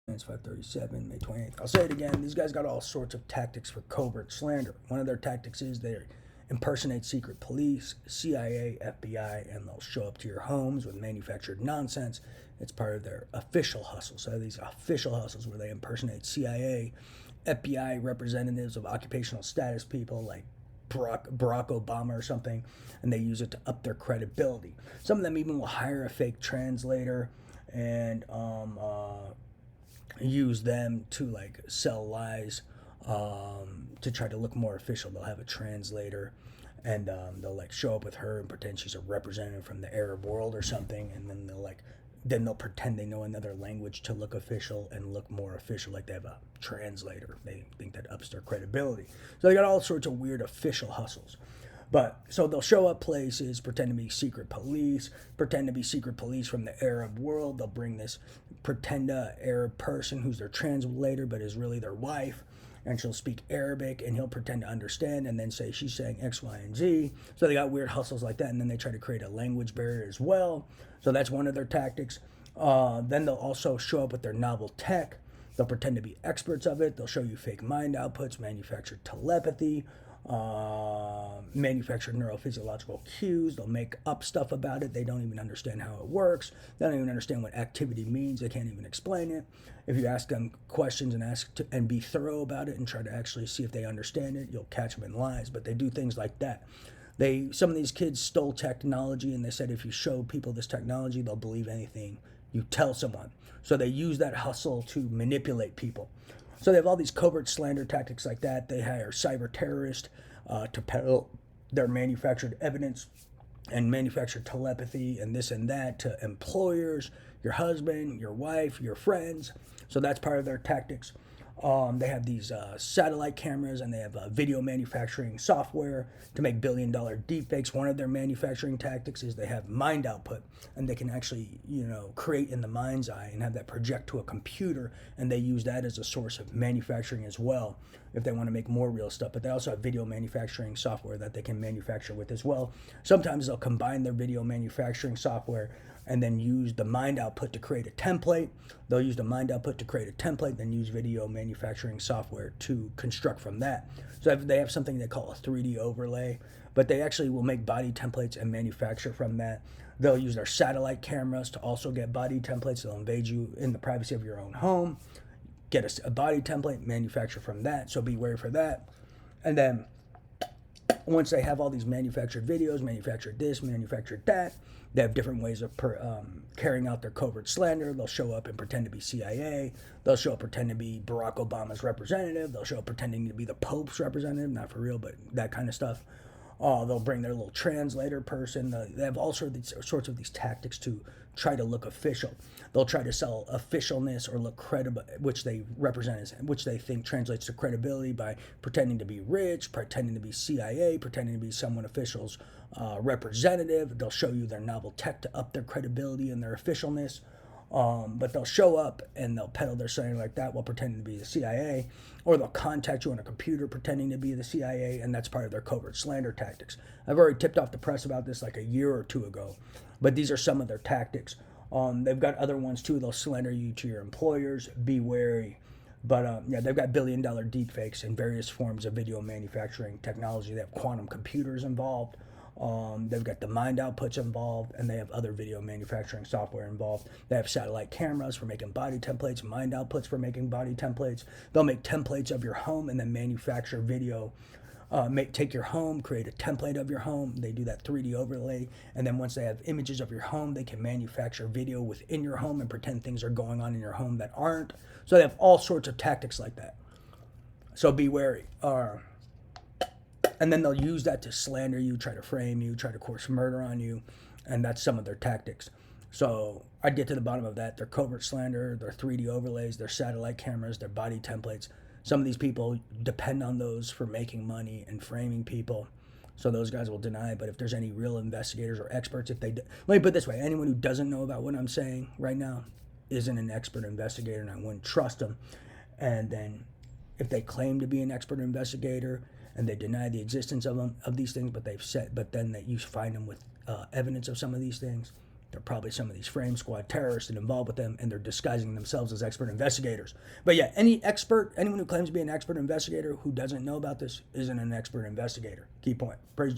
It's 5:37, May 28th. I'll say it again. These guys got all sorts of tactics for covert slander. One of their tactics is they impersonate secret police, CIA, FBI, and they'll show up to your homes with manufactured nonsense. It's part of their official hustle. So these official hustles where they impersonate CIA, FBI representatives of occupational status people like Barack Obama or something, and they use it to up their credibility. Some of them even will hire a fake translator and use them to like sell lies, to try to look more official. They'll have a translator, and they'll like show up with her and pretend she's a representative from the Arab world or something, and then they'll pretend they know another language to look official and look more official, like they have a translator. They think that ups their credibility. So they got all sorts of weird official hustles. But so they'll show up places, pretend to be secret police from the Arab world. They'll bring this pretend Arab person who's their translator, but is really their wife, and she'll speak Arabic, and he'll pretend to understand, and then say she's saying X, Y, and Z. So they got weird hustles like that, and then they try to create a language barrier as well. So that's one of their tactics. Then they'll also show up with their novel tech. They'll pretend to be experts of it. They'll show you fake mind outputs, manufactured telepathy, manufactured neurophysiological cues. They'll make up stuff about it. They don't even understand how it works. They don't even understand what activity means. They can't even explain it. If you ask them questions and be thorough about it and try to actually see if they understand it, you'll catch them in lies. But they do things like that. Some of these kids stole technology, and they said if you show people this technology, they'll believe anything you tell someone. So they use that hustle to manipulate people. So they have all these covert slander tactics like that. They hire cyber terrorists to peddle their manufactured evidence and manufactured telepathy and this and that to employers, your husband, your wife, your friends. So that's part of their tactics. They have these satellite cameras, and they have video manufacturing software to make billion-dollar deepfakes. One of their manufacturing tactics is they have mind output, and they can actually, create in the mind's eye and have that project to a computer, and they use that as a source of manufacturing as well if they want to make more real stuff. But they also have video manufacturing software that they can manufacture with as well. Sometimes they'll combine their video manufacturing software and then use the mind output to create a template. They'll use the mind output to create a template, then use video manufacturing software to construct from that. So they have something they call a 3D overlay, but they actually will make body templates and manufacture from that. They'll use their satellite cameras to also get body templates. They'll invade you in the privacy of your own home, get a body template, manufacture from that. So be wary for that. And then once they have all these manufactured videos, manufactured this, manufactured that, they have different ways of carrying out their covert slander. They'll show up and pretend to be CIA. They'll show up pretend to be Barack Obama's representative. They'll show up pretending to be the Pope's representative, not for real, but that kind of stuff. They'll bring their little translator person. They have all sorts of these tactics to try to look official. They'll try to sell officialness or look credible, which they think translates to credibility by pretending to be rich, pretending to be CIA, pretending to be someone official's representative. They'll show you their novel tech to up their credibility and their officialness. But they'll show up and they'll peddle their saying like that while pretending to be the CIA, or they'll contact you on a computer pretending to be the CIA, and that's part of their covert slander tactics. I've already tipped off the press about this like a year or two ago, but these are some of their tactics. They've got other ones too. They'll slander you to your employers. Be wary. But they've got billion-dollar deepfakes and various forms of video manufacturing technology. They have quantum computers involved. They've got the mind outputs involved, and they have other video manufacturing software involved. They have satellite cameras for making body templates, mind outputs for making body templates. They'll make templates of your home and then manufacture video. Take your home, create a template of your home. They do that 3D overlay, and then once they have images of your home, they can manufacture video within your home and pretend things are going on in your home that aren't. So they have all sorts of tactics like that. So be wary. And then they'll use that to slander you, try to frame you, try to coerce murder on you, and that's some of their tactics. So I'd get to the bottom of that. Their covert slander, their 3D overlays, their satellite cameras, their body templates. Some of these people depend on those for making money and framing people. So those guys will deny. But if there's any real investigators or experts, let me put it this way. Anyone who doesn't know about what I'm saying right now isn't an expert investigator, and I wouldn't trust them. And then if they claim to be an expert investigator and they deny the existence of these things, but then that you find them with evidence of some of these things, They're probably some of these frame squad terrorists and involved with them, and they're disguising themselves as expert investigators. But yeah, anyone who claims to be an expert investigator who doesn't know about this isn't an expert investigator. Key point. Praise Jesus.